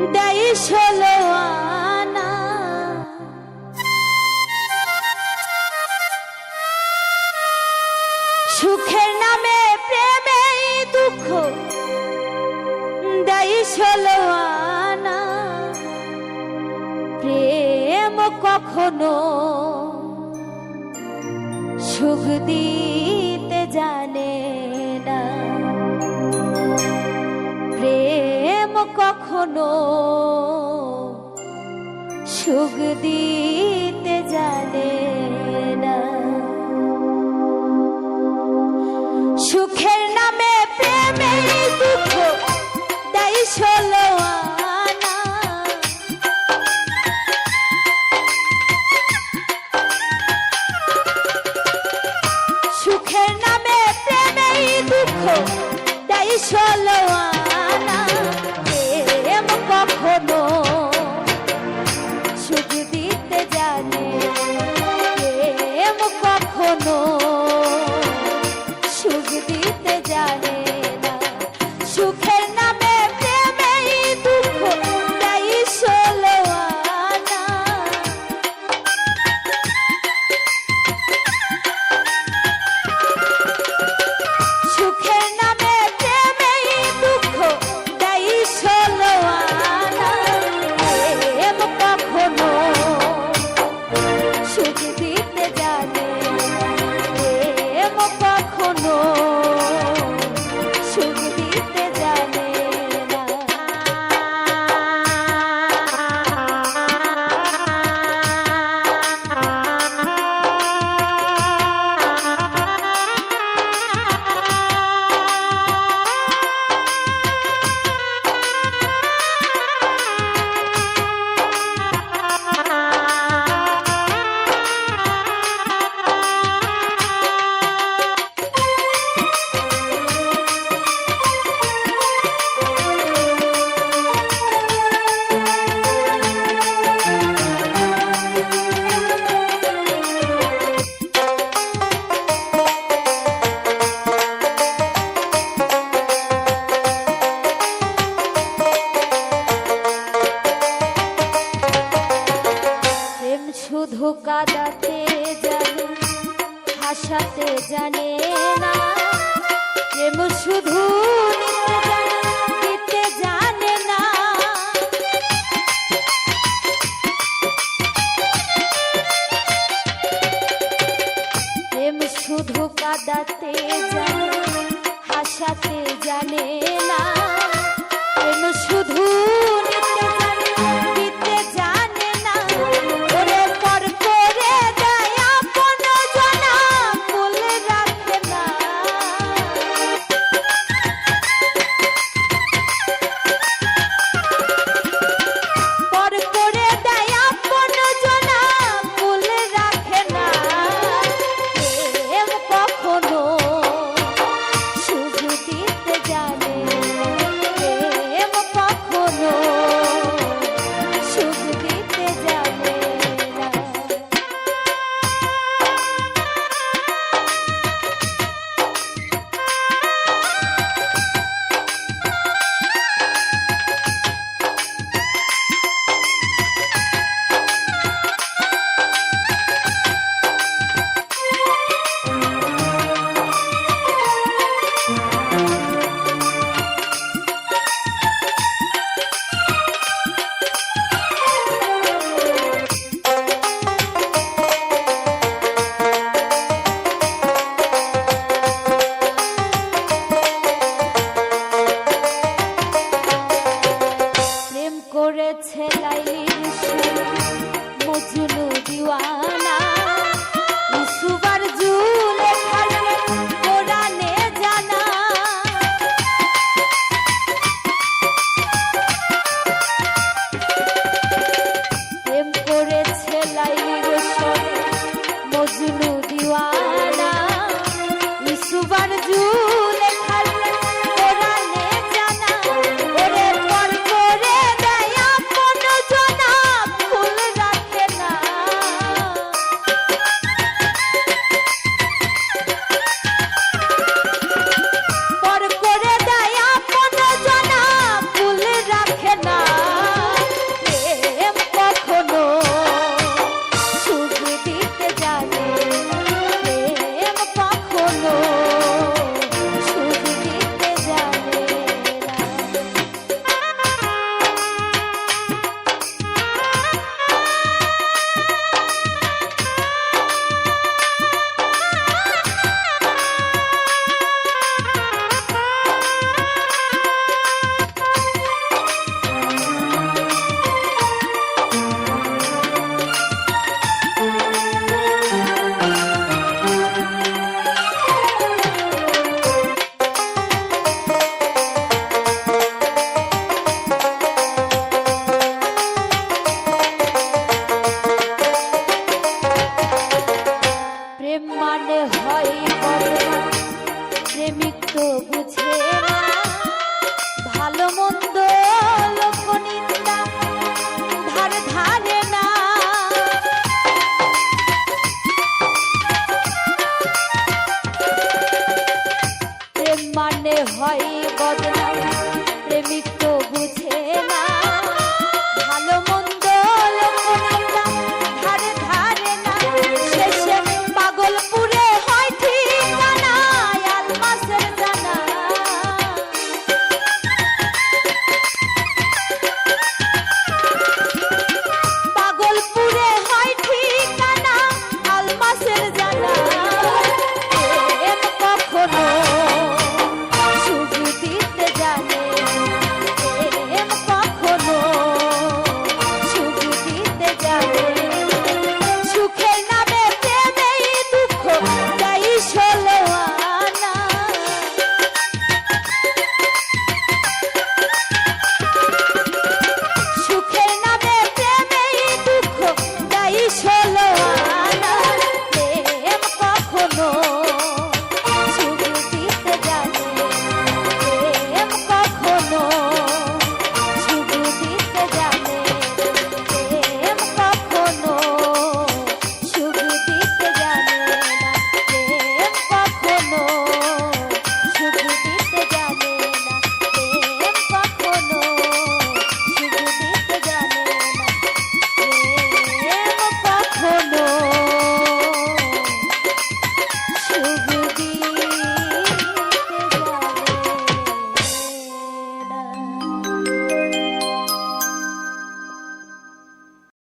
ষোলো আনা সুখের নামে প্রেমে দুঃখ দেয় ষোলো আনা প্রেম কখনো সুখ দিতে জানে না প্রেম কখনো সুখ দিতে জানে না সুখের নামে প্রেমে দুঃখ দেয় ষোলো আনা সুখের নামে প্রেমে দুঃখ দেয় ষোলো আনা প্রেম কখনো সুখ দিতে জানে প্রেম কখনো সুখ দিতে জানে না সুখের নামে প্রেমে দুঃখ দেয় ষোলো আনা সুখের নামে প্রেমে দুঃখ দেয় ষোলো আনা প্রেম কখনো সুখ দিতে জানে প্রেম কখনো সুখ দিতে জানে না শুধু কাঁদাতে জানে হাসাতে জানে না প্রেম শুধু দিতে জানে না প্রেম শুধু কাঁদাতে জানে হাসাতে জানে না প্রেম শুধু দিতে জানে না ওরে পর করে দেয় আপন জনা মূল রাখে না পর করে দেয় আপন জনা মূল রাখে না প্রেম কখনো সুখ দিতে জানে প্রেম কখনো সুখ দিতে জানে না প্রেম করেছে লাইলির সুর মজনু